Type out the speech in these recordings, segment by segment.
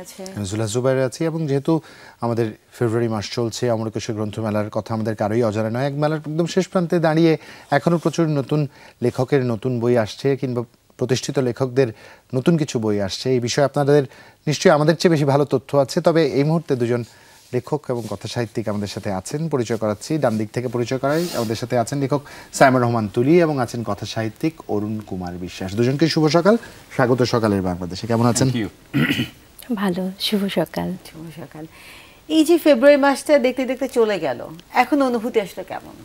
আছে, জুলা জুবাইর আছে। এবং যেহেতু আমাদের ফেব্রুয়ারি মাস চলছে, অমর একুশে গ্রন্থমেলার কথা আমাদের কারোই অজানা নয়। এক মেলার একদম শেষ প্রান্তে দাঁড়িয়ে এখনও প্রচুর নতুন লেখকের নতুন বই আসছে, কিংবা প্রতিষ্ঠিত লেখকদের নতুন কিছু বই আসছে। এই বিষয়ে আপনাদের নিশ্চয়ই আমাদের চেয়ে বেশি ভালো তথ্য আছে। তবে এই মুহূর্তে দুজন লেখক এবং কথা সাহিত্যিক আমাদের সাথে আছেন, পরিচয় করাচ্ছি। ডান দিক থেকে পরিচয় করাই, আমাদের সাথে আছেন লেখক সাইমুর রহমান তুলি এবং আছেন কথা সাহিত্যিক অরুণ কুমার বিশ্বাস। দুজনকে শুভ সকাল, স্বাগত সকালের বাংলাদেশে। কেমন আছেন? ভালো, শুভ সকাল। শুভ সকাল। এই যে ফেব্রুয়ারি মাসটা দেখতে দেখতে চলে গেল, এখন অনুভূতি আসলে কেমন?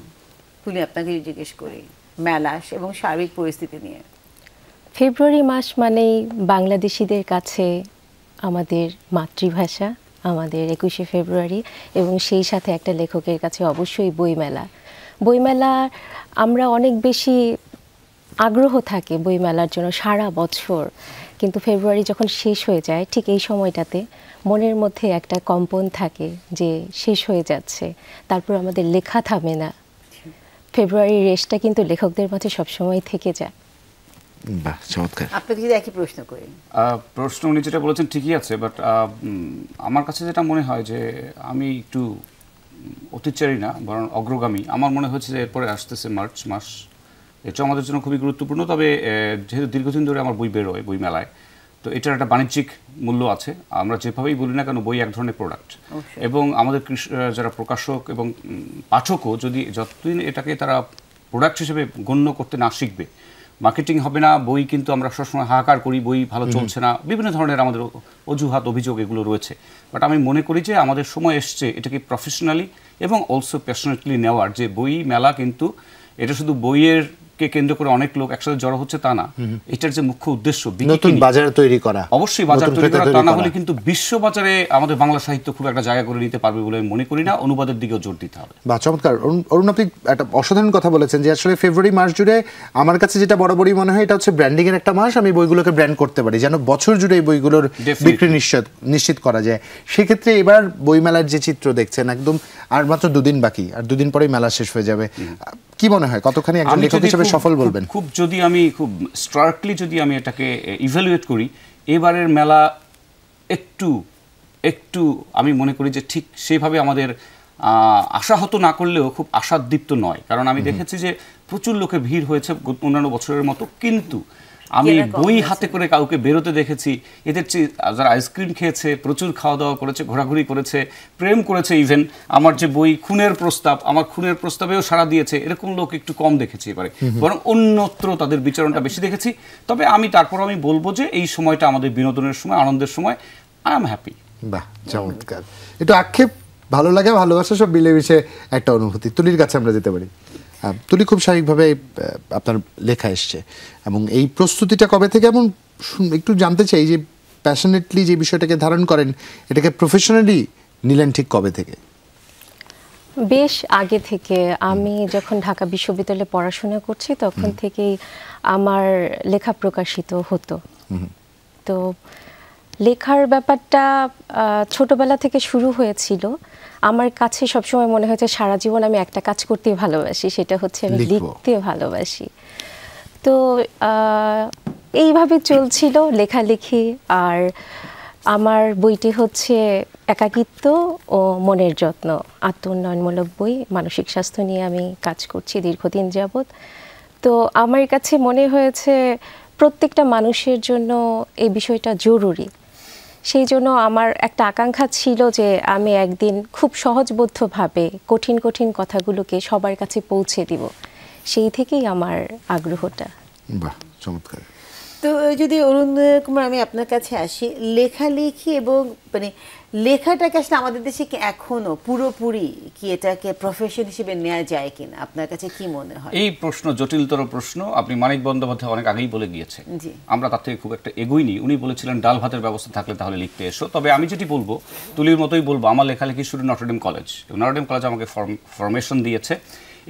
তুলি, আপনাকে জিজ্ঞেস করি মেলা এবং সার্বিক পরিস্থিতি নিয়ে। ফেব্রুয়ারি মাস মানেই বাংলাদেশিদের কাছে আমাদের মাতৃভাষা, আমাদের 21শে ফেব্রুয়ারি, এবং সেই সাথে একটা লেখকের কাছে অবশ্যই বইমেলা। বইমেলা আমরা অনেক বেশি আগ্রহ থাকে বইমেলার জন্য সারা বছর, কিন্তু ফেব্রুয়ারি যখন শেষ হয়ে যায় ঠিক এই সময়টাতে মনের মধ্যে একটা কম্পন থাকে যে শেষ হয়ে যাচ্ছে, তারপর আমাদের লেখা থামে না। ফেব্রুয়ারির রেশটা কিন্তু লেখকদের মাঝে সবসময় থেকে যায়। বাহ, চমৎকার। আপনাকে যদি একই প্রশ্ন করি। প্রশ্ন উনি যেটা বলেছেন ঠিকই আছে, বাট আমার কাছে যেটা মনে হয় যে আমি একটু অতিচারী না, বরং অগ্রগামী। আমার মনে হচ্ছে যে এরপরে আসতেছে মার্চ মাস, এটা আমাদের জন্য খুবই গুরুত্বপূর্ণ। তবে যেহেতু দীর্ঘদিন ধরে আমার বই বেরোয় বই মেলায়, তো এটার একটা বাণিজ্যিক মূল্য আছে। আমরা যেভাবেই বলি না কেন, বই এক ধরনের প্রোডাক্ট, এবং আমাদের যারা প্রকাশক এবং পাঠকও যদি যতদিন এটাকে তারা প্রোডাক্ট হিসেবে গণ্য করতে না শিখবে, মার্কেটিং হবে না। বই কিন্তু আমরা সবসময় হাহাকার করি, বই ভালো চলছে না, বিভিন্ন ধরনের আমাদের অজুহাত অভিযোগ এগুলো রয়েছে। বাট আমি মনে করি যে আমাদের সময় এসছে এটাকে প্রফেশনালি এবং অলসো প্যাশনেটলি নেওয়ার। যে বই মেলা কিন্তু এটা শুধু বইয়ের কে কেন্দ্র করে অনেক লোক একসাথে জড়ো হচ্ছে তা না, এটার যে মুখ্য উদ্দেশ্য নতুন বাজার তৈরি করা, অবশ্যই বাজার তৈরি করা। তা না হলে কিন্তু বিশ্ব বাজারে আমাদের বাংলা সাহিত্য খুব একটা জায়গা করে নিতে পারবে বলে আমি মনে করি না। অনুবাদের দিকেও জোর দিতে হবে। বা চমৎকার। অরুণ, আপনি একটা অসাধারণ কথা বলেছেন যে আসলে ফেব্রুয়ারি মাস জুড়ে আমার কাছে যেটা বরাবরই মনে হয়, এটা হচ্ছে ব্র্যান্ডিং এর একটা মাস। আমি বইগুলোকে ব্র্যান্ড করতে পারি, যেন বছর জুড়ে এই বইগুলোর বিক্রি নিশ্চিত করা যায়। সেক্ষেত্রে এবার বইমেলার যে চিত্র দেখছেন, একদম আর মাত্র দুদিন বাকি, আর দুদিন পরেই মেলা শেষ হয়ে যাবে। কি মনে হয় কতখানি একজন লেখক হিসেবে সফল বলবেন? খুব যদি আমি খুব স্ট্রার্কলি যদি আমি এটাকে ইভ্যালুয়েট করি, এবারের মেলা একটু আমি মনে করি যে ঠিক সেইভাবে আমাদের আশাহত না করলেও খুব আশাদীপ্ত নয়। কারণ আমি দেখেছি যে প্রচুর লোকের ভিড় হয়েছে অন্যান্য বছরের মতো, কিন্তু আমি বই হাতে করে কাউকে বেরোতে দেখেছি এদের চেয়ে যারা আইসক্রিম খেয়েছে, প্রচুর খাওয়া দাওয়া করেছে, ঘোরাঘুরি করেছে, প্রেম করেছে। ইভেন আমার যে বই খুনের প্রস্তাব, আমার খুনের প্রস্তাবেও সাড়া দিয়েছে, এরকম লোক একটু কম দেখেছি এবারে, বরং অন্যত্র তাদের বিচরণটা বেশি দেখেছি। তবে তারপর আমি বলবো যে এই সময়টা আমাদের বিনোদনের সময়, আনন্দের সময়। I am happy. বাহ, চমৎকার। একটু আক্ষেপ, ভালো লাগে, ভালোবাসা সব মিলেমিশে একটা অনুভূতি। তুলির কাছে আমরা যেতে পারি। তুলি, খুব স্বাভাবিকভাবে আপনার লেখা এসছে, এবং এই প্রস্তুতিটা কবে থেকে, এমন একটু জানতে চাই যে প্যাশনেটলি যে বিষয়টাকে ধারণ করেন, এটাকে প্রফেশনালি নিলেন ঠিক কবে থেকে? বেশ আগে থেকে। আমি যখন ঢাকা বিশ্ববিদ্যালয়ে পড়াশোনা করছি তখন থেকেই আমার লেখা প্রকাশিত হতো। তো লেখার ব্যাপারটা ছোটবেলা থেকে শুরু হয়েছিল। আমার কাছে সবসময় মনে হয়েছে সারা জীবন আমি একটা কাজ করতে ভালোবাসি, সেটা হচ্ছে আমি লিখতে ভালোবাসি। তো এইভাবে চলছিল লেখালেখি। আর আমার বইটি হচ্ছে একাকিত্ব ও মনের যত্ন, আত্ম উন্নয়নমূলক বই। মানসিক স্বাস্থ্য নিয়ে আমি কাজ করছি দীর্ঘদিন যাবৎ। তো আমার কাছে মনে হয়েছে প্রত্যেকটা মানুষের জন্য এই বিষয়টা জরুরি। সেই জন্য আমার একটা আকাঙ্ক্ষা ছিল যে আমি একদিন খুব সহজবোধ্যভাবে কঠিন কঠিন কথাগুলোকে সবার কাছে পৌঁছে দিব। সেই থেকেই আমার আগ্রহটা। বাহ, চমৎকার। তো যদি অরুণ কুমার, আমি আপনার কাছে আসি, লেখালেখি এবং মানে লেখাটাকে আসলে আমাদের দেশে কি এখনো পুরোপুরি কি এটাকে প্রফেশন হিসেবে নেওয়া যায় কিনা, আপনার কাছে কি মনে হয়? এই প্রশ্ন জটিলতর প্রশ্ন। আপনি মানিক বন্দ্যোপাধ্যায় অনেক আগেই বলে গিয়েছে, আমরা তার থেকে খুব একটা এগোইনি। উনি বলেছিলেন ডাল ভাতের ব্যবস্থা থাকলে তাহলে লিখতে এসো। তবে আমি যেটি বলবো, তুলির মতোই বলবো, আমার লেখালেখি শুরু নটরডেম কলেজ। নটরডেম কলেজ আমাকে ফরমেশন দিয়েছে,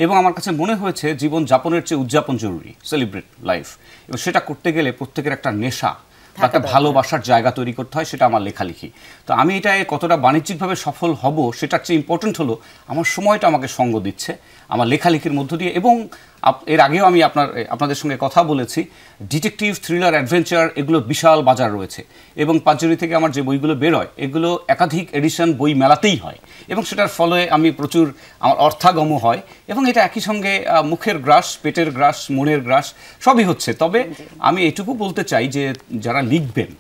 এবং আমার কাছে মনে হয়েছে জীবন যাপনের চেয়ে উদযাপন জরুরি, সেলিব্রেট লাইফ। এবং সেটা করতে গেলে প্রত্যেকের একটা নেশা, একটা ভালোবাসার জায়গা তৈরি করতে হয়, সেটা আমার লেখালেখি। তো আমি এটায় কতটা বাণিজ্যিকভাবে সফল হব সেটার চেয়ে ইম্পর্টেন্ট হলো আমার সময়টা আমাকে সঙ্গ দিচ্ছে। আমার লেখালেখির মধ্য দিয়ে, এবং এর আগেও আমি আপনাদের সঙ্গে কথা বলেছি, ডিটেকটিভ, থ্রিলার, অ্যাডভেঞ্চার এগুলো বিশাল বাজার রয়েছে, এবং পাঁচজরি থেকে আমার যে বইগুলো বেরোয় এগুলো একাধিক এডিশন বই মেলাতেই হয়, এবং সেটার ফলে আমি প্রচুর আমার অর্থাগম হয়, এবং এটা একই সঙ্গে মুখের গ্রাস, পেটের গ্রাস, মনের গ্রাস সবই হচ্ছে। তবে আমি এটুকু বলতে চাই যে যারা লিখবেন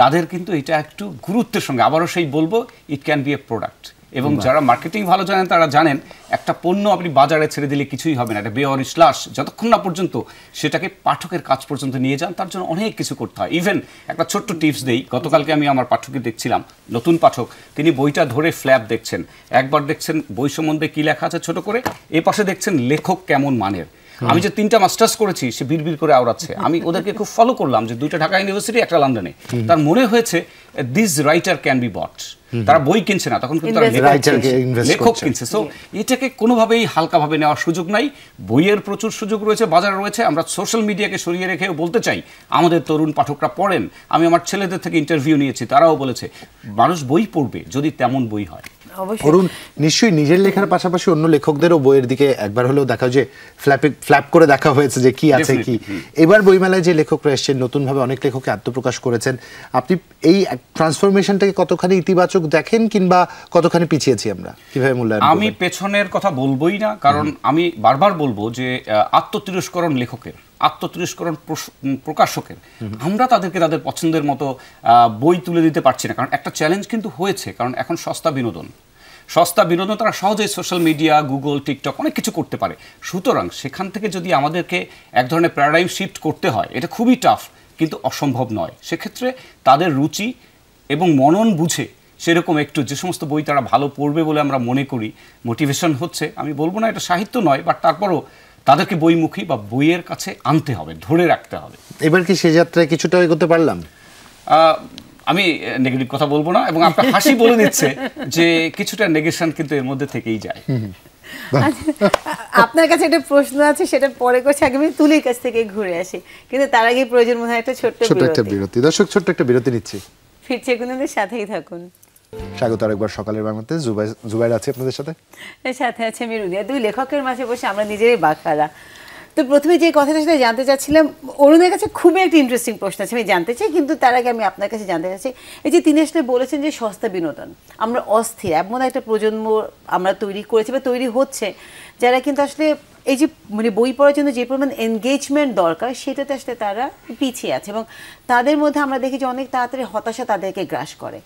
তাদের কিন্তু এটা একটু গুরুত্বের সঙ্গে, আবারও সেই বলবো, it can B A product, এবং যারা মার্কেটিং ভালো জানেন তারা জানেন একটা পণ্য আপনি বাজারে ছেড়ে দিলে কিছুই হবে না, এটা বেঅরি স্লাশ, যতক্ষণ না পর্যন্ত সেটাকে পাঠকের কাছ পর্যন্ত নিয়ে যান তার জন্য অনেক কিছু করতে হয়। ইভেন একটা ছোট্ট টিপস দেই, গতকালকে আমি আমার পাঠককে দেখছিলাম, নতুন পাঠক, তিনি বইটা ধরে ফ্ল্যাপ দেখছেন, একবার দেখছেন বই সম্বন্ধে কি লেখা আছে ছোট করে, এ পাশে দেখছেন লেখক কেমন মানের। আমি যে 3টা মাস্টার্স করেছি সে বিড়বিড় করে আওড়াচ্ছে, আমি ওদেরকে খুব ফলো করলাম, যে 2টা ঢাকা ইউনিভার্সিটি, একটা লন্ডনে, তার মনে হয়েছে this writer can be bought, তারা বই কিনছে না, তখন কিন্তু লেখক কিনছে। সো এটাকে কোনোভাবেই হালকাভাবে নেওয়ার সুযোগ নাই, বইয়ের প্রচুর সুযোগ রয়েছে, বাজার রয়েছে। আমরা সোশ্যাল মিডিয়াকে সরিয়ে রেখেও বলতে চাই আমাদের তরুণ পাঠকরা পড়েন। আমি আমার ছেলেদের থেকে ইন্টারভিউ নিয়েছি, তারাও বলেছে মানুষ বই পড়বে যদি তেমন বই হয়। অরুণ, নিশ্চয়ই নিজের লেখার পাশাপাশি অন্য লেখকদেরও বইয়ের দিকে একবার হলেও দেখা, যে ফ্ল্যাপ করে দেখা হয়েছে যে কি আছে কি। এবার বইমেলায় যে লেখকরা এসেছেন, নতুনভাবে অনেক লেখককে আত্মপ্রকাশ করেছেন, আপনি এই ট্রান্সফরমেশনটাকে কতখানি ইতিবাচক দেখেন, কিংবা কতখানি পিছিয়েছি আমরা, কিভাবে মূল্যায়ন? আমি পেছনের কথা বলবোই না, কারণ আমি বারবার বলবো যে আত্মতিরস্করণ লেখকের, আত্মতিরস্করণ প্রকাশকের, আমরা তাদেরকে তাদের পছন্দের মতো বই তুলে দিতে পারছি না। কারণ একটা চ্যালেঞ্জ কিন্তু হয়েছে, কারণ এখন সস্তা বিনোদন তারা সহজেই সোশ্যাল মিডিয়া, গুগল, টিকটক অনেক কিছু করতে পারে। সুতরাং সেখান থেকে যদি আমাদেরকে এক ধরনের প্যারাডাইম শিফট করতে হয়, এটা খুবই টাফ, কিন্তু অসম্ভব নয়। সেক্ষেত্রে তাদের রুচি এবং মনন বুঝে সেরকম একটু যে সমস্ত বই তারা ভালো পড়বে বলে আমরা মনে করি, মোটিভেশন হচ্ছে, আমি বলবো না এটা সাহিত্য নয়, বাট তারপরও তাদেরকে বইমুখী বা বইয়ের কাছে আনতে হবে, ধরে রাখতে হবে। এবার কি সে যাত্রায় কিছুটা এগোতে পারলাম? আমি নেগেটিভ কথা বলবো না, এবং আপনার হাসি বলে দিচ্ছে যে কিছুটা নেগেশন কিন্তু এর মধ্যে থেকেই যায়। আপনার কাছে একটা প্রশ্ন আছে, সেটা পরে করছি, আগে আমি তুলির কাছ থেকে ঘুরে আসি, কিন্তু তার আগে প্রয়োজন মনে হয় একটা ছোট্ট বিরতি। দর্শক, ছোট্ট একটা বিরতি নিচ্ছি, ফিরছে আপনাদের সাথেই থাকুন। স্বাগত আরেকবার সকালের বাংলাতে। জুবাইর আছে আপনাদের সাথে, সাথে আছে আমি রুনিয়া। দুই লেখকের মাঝে বসে আমরা নিজেরাই বাখারা। তো প্রথমে যে কথাটা সেটা জানতে চাচ্ছিলাম, অরুণের কাছে খুবই একটা ইন্টারেস্টিং প্রশ্ন আছে, আমি জানতে চাই, কিন্তু তার আগে আমি আপনার কাছে জানতে চাচ্ছি, এই যে তিনি আসলে বলেছেন যে সস্তা বিনোদন, আমরা অস্থির, এমন একটা প্রজন্ম আমরা তৈরি করেছি বা তৈরি হচ্ছে, যারা কিন্তু আসলে এই যে মানে বই পড়ার জন্য যে পরিমাণ এনগেজমেন্ট দরকার সেটাতে আসলে তারা পিছিয়ে আছে, এবং তাদের মধ্যে আমরা দেখি যে অনেক তাড়াতাড়ি হতাশা তাদেরকে গ্রাস করে।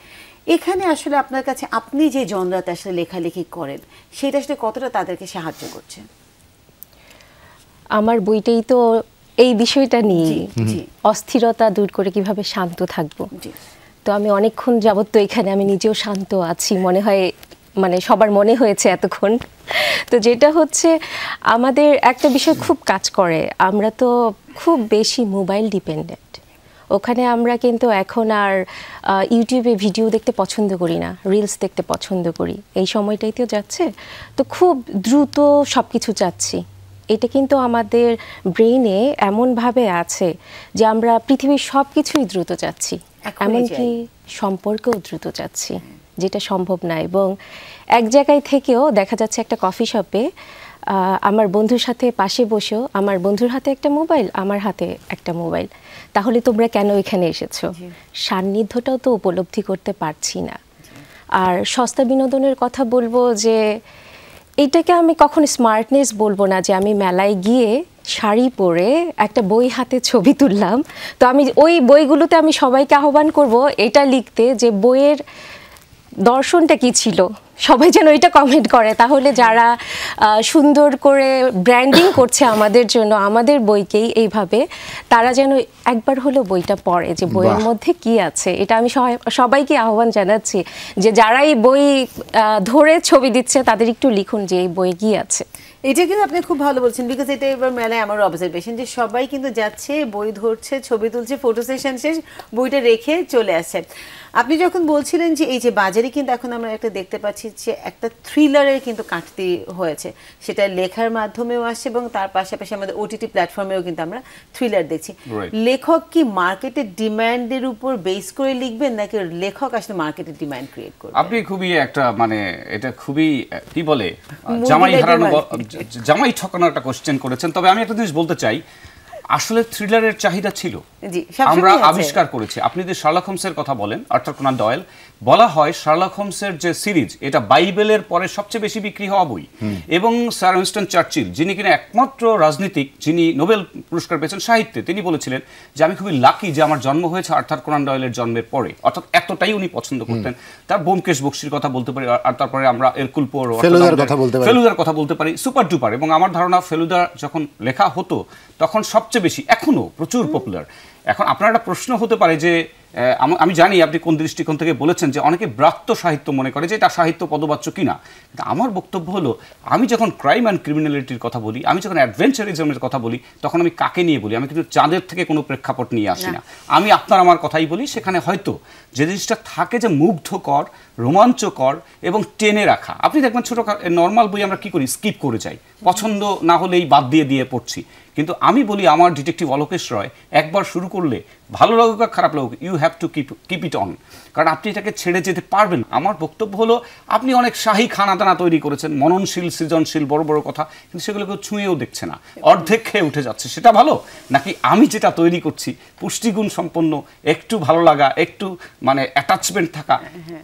এখানে আসলে আপনার কাছে, আপনি যে জনরাতে আসলে লেখালেখি করেন, সেটা আসলে কতটা তাদেরকে সাহায্য করছে? আমার বইটাই তো এই বিষয়টা নিয়ে, অস্থিরতা দূর করে কিভাবে শান্ত থাকবো। তো আমি অনেকক্ষণ যাবত তো এখানে আমি নিজেও শান্ত আছি, মনে হয়, মানে সবার মনে হয়েছে এতক্ষণ। তো যেটা হচ্ছে, আমাদের একটা বিষয় খুব কাজ করে, আমরা তো খুব বেশি মোবাইল ডিপেন্ডেন্ট। ওখানে আমরা কিন্তু এখন আর ইউটিউবে ভিডিও দেখতে পছন্দ করি না, রিলস দেখতে পছন্দ করি, এই সময়টাই তো যাচ্ছে। তো খুব দ্রুত সব কিছু চাচ্ছি, এটা কিন্তু আমাদের ব্রেইনে এমনভাবে আছে যে আমরা পৃথিবীর সব কিছুই দ্রুত চাচ্ছি, এমনকি সম্পর্কেও দ্রুত চাচ্ছি, যেটা সম্ভব না। এবং এক জায়গায় থেকেও দেখা যাচ্ছে একটা কফি শপে আমার বন্ধুর সাথে পাশে বসেও আমার বন্ধুর হাতে একটা মোবাইল, আমার হাতে একটা মোবাইল, তাহলে তোমরা কেন এখানে এসেছো? সান্নিধ্যটাও তো উপলব্ধি করতে পারছি না। আর সস্তা বিনোদনের কথা বলবো যে এইটাকে আমি কখনো স্মার্টনেস বলবো না, যে আমি মেলায় গিয়ে শাড়ি পরে একটা বই হাতে ছবি তুললাম। তো আমি ওই বইগুলোতে আমি সবাইকে আহ্বান করব এটা লিখতে, যে বইয়ের দর্শনটা কি ছিল, সবাই যেন এটা কমেন্ট করে। তাহলে যারা সুন্দর করে ব্র্যান্ডিং করছে আমাদের জন্য, আমাদের বইকেই এইভাবে, তারা যেন একবার হলো বইটা পড়ে, যে বইয়ের মধ্যে কি আছে। এটা আমি সবাইকে আহ্বান জানাচ্ছি, যে যারা এই বই ধরে ছবি দিচ্ছে তাদের একটু লিখুন যে এই বইয়ে কি আছে। এটা কিন্তু আপনি খুব ভালো বলছেন, বিকজ এটা এবার মেলায় আমার অবজারভেশন, যে সবাই কিন্তু যাচ্ছে, বই ধরছে, ছবি তুলছে, ফটো সেশন শেষ, বইটা রেখে চলে আসছে। আপনি যখন বলছিলেন যে এই যে বাজারে কিন্তু এখন আমরা একটা দেখতে পাচ্ছি যে একটা থ্রিলারের কিন্তু কাটতি হয়েছে, সেটা লেখার মাধ্যমেও আসছে এবং তার পাশাপাশি আমাদের ওটিটি প্ল্যাটফর্মেও কিন্তু আমরা থ্রিলার দেখছি। Right. লেখক কি মার্কেটের ডিমান্ডের উপর বেস করে লিখবেন নাকি লেখক আসলে মার্কেটের ডিমান্ড ক্রিয়েট করবেন? আপনি খুবই একটা মানে এটা খুবই কি বলে মুরগি জামাই দিয়ে হারানো ডিমান্ড। জামাই ঠকানোর একটা কোশ্চেন করেছেন। তবে আমি একটা জিনিস বলতে চাই, আসলে থ্রিলারের চাহিদা ছিল, জি, সবসময়ই আমরা আছে। আবিষ্কার করেছি। আপনি যে শার্লক হোমসের কথা বলেন, আর্থার কোনান ডয়েল, বলা হয় শার্লক হোমসের যে সিরিজ এটা বাইবেলের পরে সবচেয়ে বেশি বিক্রি হওয়া বই। এবং স্যার উইনস্টন চার্চিল, যিনি কিনা একমাত্র রাজনীতিক যিনি নোবেল পুরস্কার পেয়েছেন সাহিত্যে, তিনি বলেছিলেন যে আমি খুবই লাকি যে আমার জন্ম হয়েছে আর্থার কোনান ডয়েলের জন্মের পরে। অর্থাৎ এতটাই উনি পছন্দ করতেন। তার ব্যোমকেশ বক্সীর কথা বলতে পারি, আর তারপরে আমরা এরকুল পোয়ারো, ফেলুদার কথা বলতে পারি। ফেলুদার কথা বলতে পারি, সুপার ডুপার। এবং আমার ধারণা ফেলুদা যখন লেখা হতো তখন সবচেয়ে বেশি, এখনো প্রচুর পপুলার। এখন আপনার একটা প্রশ্ন হতে পারে যে আমি জানি আপনি কোন দৃষ্টিকোণ থেকে বলেছেন যে অনেকে ব্রাত্য সাহিত্য মনে করে যে এটা সাহিত্য পদবাচ্য কিনা, কিন্তু আমার বক্তব্য হলো আমি যখন ক্রাইম অ্যান্ড ক্রিমিনালিটির কথা বলি, আমি যখন অ্যাডভেঞ্চারিজমের কথা বলি, তখন আমি কাকে নিয়ে বলি? আমি কিন্তু চাঁদের থেকে কোনো প্রেক্ষাপট নিয়ে আসি না। আমি আপনার আমার কথাই বলি। সেখানে হয়তো যে জিনিসটা থাকে যে মুগ্ধকর, রোমাঞ্চকর এবং টেনে রাখা। আপনি দেখবেন ছোটো নর্মাল বই আমরা কি করি, স্কিপ করে যাই, পছন্দ না হলেই বাদ দিয়ে পড়ছি। কিন্তু আমি বলি আমার ডিটেকটিভ অলোকেশ রয় একবার শুরু করলে, ভালো লাগুক আর খারাপ লাগুক, you have to keep it on, কারণ আপনি এটাকে ছেড়ে যেতে পারবেন। আমার বক্তব্য হলো আপনি অনেক শাহী খানাদানা তৈরি করেছেন, মননশীল সৃজনশীল বড় বড় কথা, কিন্তু সেগুলোকে ছুঁয়েও দেখছে না, অর্ধেক খেয়ে উঠে যাচ্ছে। সেটা ভালো নাকি আমি যেটা তৈরি করছি পুষ্টিগুণ সম্পন্ন, একটু ভালো লাগা, একটু মানে অ্যাটাচমেন্ট থাকা?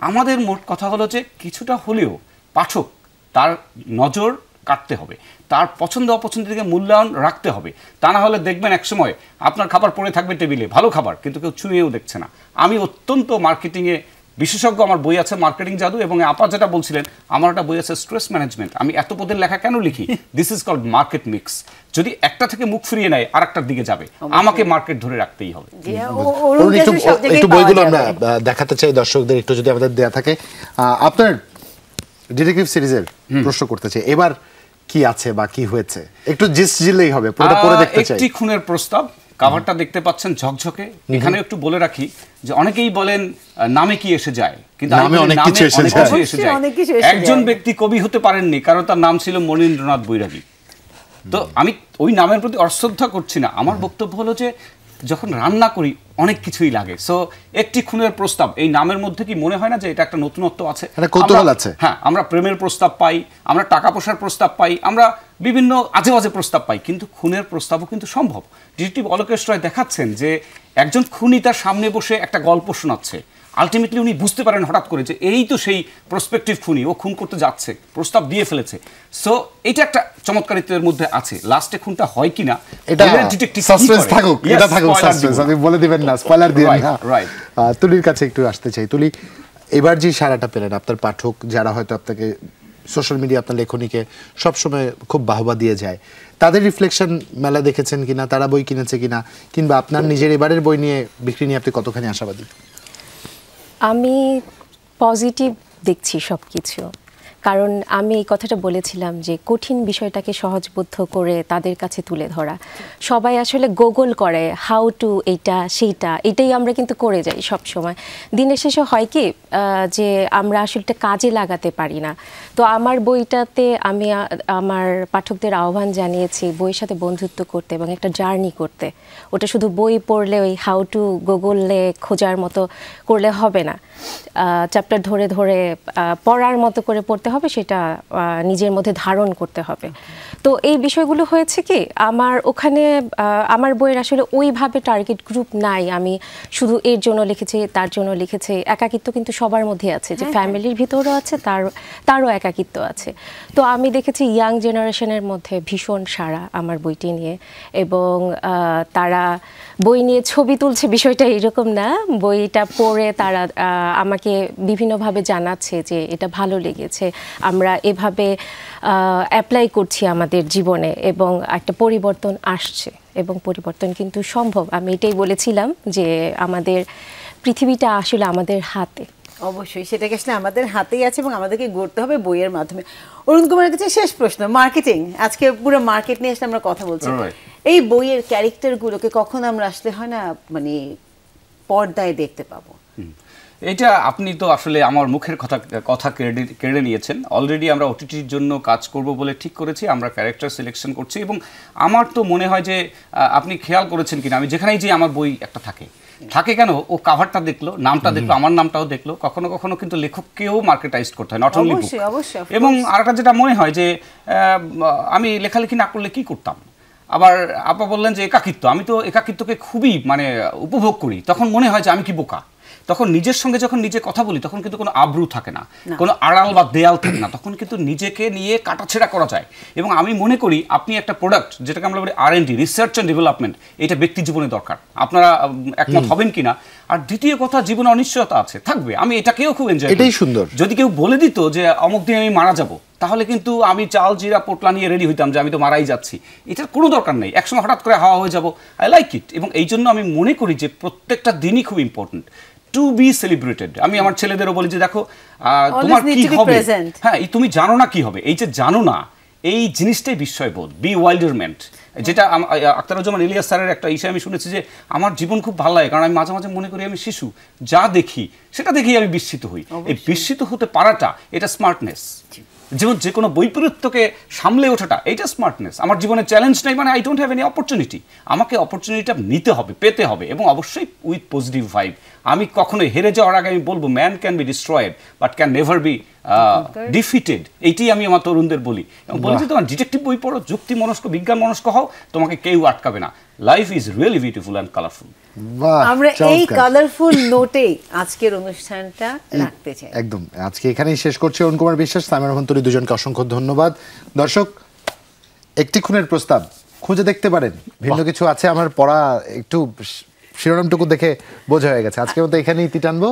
আমাদের মোট কথা হলো যে কিছুটা হলেও পাঠক তার নজর কাটতে হবে, তার পছন্দ অপছন্দের দিকে মূল্যায়ন রাখতে হবে। তা না হলে দেখবেন একসময় আপনার খাবার পড়ে থাকবে টেবিলে, ভালো খাবার, কিন্তু কেউ ছুঁয়েও দেখছে না। আমি অত্যন্ত মার্কেটিংয়ে বিশেষজ্ঞ, আমার বই আছে মার্কেটিং জাদু, এবং আপা যেটা বলছিলেন আমার একটা বই আছে স্ট্রেস ম্যানেজমেন্ট। আমি এত পদের লেখা কেন লিখি? This is called market mix. যদি একটা থেকে মুখ ফিরিয়ে নেয় আর একটার দিকে যাবে, আমাকে মার্কেট ধরে রাখতেই হবে। জি, অরুণ একটু দাসের সব জায়গায় একটু পাওয়া বইগুলো যাবে। আমরা দেখাতে চাই দর্শকদের, একটু যদি আমাদের দেয়া থাকে। আপনার ডিটেকটিভ সিরিজের প্রশ্ন করতে চাই, এবার কি আছে বা কি হয়েছে একটু জিস্ট দিলেই হবে, পুরোটা পড়ে দেখতে চাই। একটি খুনের প্রস্তাব, কাভারটা দেখতে পাচ্ছেন ঝকঝকে। এখানে একটু বলে রাখি যে অনেকেই বলেন নামে কি এসে যায়, কিন্তু নামে অনেক কিছু এসে যায়। অনেক কিছু এসে একজন যায়। ব্যক্তি কবি হতে পারেননি, কারণ তার নাম ছিল মনীন্দ্রনাথ বৈরাগী। তো আমি ওই নামের প্রতি অশ্রদ্ধা করছি না। আমার বক্তব্য হলো যে যখন রান্না করি অনেক কিছুই লাগে। সো একটি খুনের প্রস্তাব, এই নামের মধ্যে কি মনে হয় না যে এটা একটা নতুনত্ব আছে, একটা কৌতূহল আছে? হ্যাঁ, আমরা প্রেমের প্রস্তাব পাই, আমরা টাকা পয়সার প্রস্তাব পাই, আমরা বিভিন্ন আজে বাজে প্রস্তাব পাই, কিন্তু খুনের প্রস্তাবও কিন্তু সম্ভব। ডিটেকটিভ অলোকেশ রয় দেখাচ্ছেন যে একজন খুনি তার সামনে বসে একটা গল্প শোনাচ্ছে, আলটিমেটলি উনি বুঝতে পারেন হঠাৎ করে যে এই তো সেই প্রসপেক্টিভ খুনি, ও খুন করতে যাচ্ছে, প্রস্তাব দিয়ে ফেলেছে। সো এটা একটা চমৎকারিত্বের মধ্যে আছে। লাস্টে খুনটা হয় কিনা এটা সাসপেন্স থাকুক, এটা থাকুক সাসপেন্স, আপনি বলে দিবেন না, স্পয়লার দিবেন না। রাইট। তুলির কাছে একটু আসতে চাই। তুলি, এবার যে সারাটা পেলেন আপনার পাঠক যারা হয়তো আপনাকে সোশ্যাল মিডিয়া আপনার লেখনীকে সবসময় খুব বাহবা দিয়ে যায়, তাদের রিফ্লেকশন মেলা দেখেছেন কিনা, তারা বই কিনেছে কিনা, কিংবা আপনার নিজের এবারের বই নিয়ে বিক্রি নিয়ে আপনি কতখানি আশাবাদী? আমি পজিটিভ দেখছি সব কিছু, কারণ আমি এই কথাটা বলেছিলাম যে কঠিন বিষয়টাকে সহজবোধ্য করে তাদের কাছে তুলে ধরা। সবাই আসলে গুগল করে হাউ টু এইটা সেইটা, এটাই আমরা কিন্তু করে যাই সব সময়। দিনের শেষে হয় কি যে আমরা আসলে কাজে লাগাতে পারি না। তো আমার বইটাতে আমি আমার পাঠকদের আহ্বান জানিয়েছি বইয়ের সাথে বন্ধুত্ব করতে এবং একটা জার্নি করতে। ওটা শুধু বই পড়লে ওই হাউ টু গুগলে খোঁজার মতো করলে হবে না, চ্যাপ্টার ধরে ধরে পড়ার মতো করে পড়তে হবে, সেটা নিজের মধ্যে ধারণ করতে হবে। তো এই বিষয়গুলো হয়েছে কি আমার ওখানে আমার বইয়ের আসলে ওইভাবে টার্গেট গ্রুপ নাই, আমি শুধু এর জন্য লিখেছি তার জন্য লিখেছি। একাকিত্ব কিন্তু সবার মধ্যে আছে, যে ফ্যামিলির ভিতরও আছে, তারও একাকিত্ব আছে। তো আমি দেখেছি ইয়াং জেনারেশনের মধ্যে ভীষণ সাড়া আমার বইটি নিয়ে, এবং তারা বই নিয়ে ছবি তুলছে, বিষয়টা এরকম না, বইটা পড়ে তারা আমাকে বিভিন্নভাবে জানাচ্ছে যে এটা ভালো লেগেছে, আমরা এভাবে অ্যাপ্লাই করছি আমাদের জীবনে এবং একটা পরিবর্তন আসছে, এবং পরিবর্তন কিন্তু সম্ভব। আমি এটাই বলেছিলাম যে আমাদের পৃথিবীটা আসলে আমাদের হাতে। অবশ্যই সেটাকে আসলে আমাদের হাতেই আছে এবং আমাদেরকে গড়তে হবে বইয়ের মাধ্যমে। অরুণ কুমারের কাছে শেষ প্রশ্ন, মার্কেটিং, আজকে পুরো মার্কেট নিয়ে আসলে আমরা কথা বলছি। এই বইয়ের ক্যারেক্টারগুলোকে কখন আমরা আসলে হয় না মানে পর্দায় দেখতে পাবো? এটা আপনি তো আসলে আমার মুখের কথা কেড়ে নিয়েছেন। অলরেডি আমরা ওটিটির জন্য কাজ করব বলে ঠিক করেছি, আমরা ক্যারেক্টার সিলেকশন করছি এবং আমার তো মনে হয় যে আপনি খেয়াল করেছেন কিনা, আমি যেখানেই যে আমার বই একটা থাকে কেন, ও কাভারটা দেখলো, নামটা দেখলো, আমার নামটাও দেখলো, কখনো কখনো কিন্তু লেখককেও মার্কেটাইজ করতে হয়, নট অনলি বুক। এবং আরেকটা যেটা মনে হয় যে আমি লেখালেখি না করলে কি করতাম। আবার আপা বললেন যে একাকিত্ব, আমি তো একাকিত্বকে খুবই মানে উপভোগ করি। তখন মনে হয় যে আমি কি বোকা। তখন নিজের সঙ্গে যখন নিজে কথা বলি তখন কিন্তু কোনো আব্রু থাকে না, কোনো আড়াল বা দেয়াল থাকে না, তখন কিন্তু নিজেকে নিয়ে কাটাছেড়া করা যায়। এবং আমি মনে করি আপনি একটা প্রোডাক্ট, যেটাকে আমরা বলি R&D, রিসার্চ অ্যান্ড ডেভেলপমেন্ট, এটা ব্যক্তি জীবনে দরকার। আপনারা একমত হবেন কিনা? আর দ্বিতীয় কথা, জীবনে অনিশ্চয়তা আছে, থাকবে। আমি এটাকেও খুব এনজয় করি। এটাই সুন্দর। যদি কেউ বলে দিত যে অমুক দিন আমি মারা যাব, তাহলে কিন্তু আমি চাল জিরা পোটলা নিয়ে রেডি হইতাম যে আমি তো মারাই যাচ্ছি। এটার কোনো দরকার নেই, একসময় হঠাৎ করে হাওয়া হয়ে যাব। I like it. এবং এই জন্য আমি মনে করি যে প্রত্যেকটা দিনই খুব ইম্পর্টেন্ট টু বি সেলিব্রেটেড। আমি আমার ছেলেদেরও বলি যে দেখো তোমার কি হবে, হ্যাঁ তুমি জানো না কি হবে। এই যে জানো না, এই জিনিসটাই বিস্ময়বোধ, বি ওয়াইল্ডারমেন্ট। যেটা আখতারুজ্জামান ইলিয়াস স্যারের একটা ইসে আমি শুনেছি যে আমার জীবন খুব ভালো লাগে, কারণ আমি মাঝে মাঝে মনে করি আমি শিশু, যা দেখি সেটা দেখেই আমি বিস্মিত হই। এই বিস্মিত হতে পারাটা, এটা স্মার্টনেস। যেমন যে কোনো বৈপরীত্যকে সামলে ওঠাটা, এইটা স্মার্টনেস। আমার জীবনে চ্যালেঞ্জ নেই মানে I don't have any opportunity. আমাকে অপরচুনিটিটা নিতে হবে, পেতে হবে, এবং অবশ্যই উইথ পজিটিভ ভাইব। আমি কখনোই হেরে যাওয়ার আগে আমি বলবো man can be destroyed but can never be defeated. এইটাই আমি আমার তরুণদের বলি। এবং বলি যে তোমার ডিটেকটিভ বই পড়ো, যুক্তি মনস্ক, বিজ্ঞান মনস্ক হও, তোমাকে কেউ আটকাবে না। Life is really beautiful and colourful. আমরা এই কালারফুল নোটেই আজকের অনুষ্ঠানটা রাখতে চাই। একদম আজকে এখানেই শেষ করছি। অরুণ কুমার বিশ্বাস, সাইমা রহমান তুলি, দুজনকে অসংখ্য ধন্যবাদ। দর্শক, একটি খুনের প্রস্তাব খুঁজে দেখতে পারেন, ভিন্ন কিছু আছে আমার পড়া, একটু শিরোনামটুকু দেখে বোঝা হয়ে গেছে। আজকের মতো এখানেই ইতি টানবো।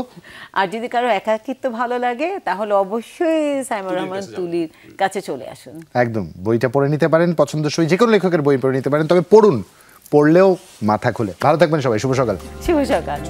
আর যদি কারো একাকিত্ব ভালো লাগে তাহলে অবশ্যই সাইমা রহমান তুলির কাছে চলে আসুন। একদম বইটা পড়ে নিতে পারেন, পছন্দসই যে কোনো লেখকের বই পড়ে নিতে পারেন, তবে পড়ুন, পড়লেও মাথা খুলে। ভালো থাকবেন সবাই, শুভ সকাল। শুভ সকাল।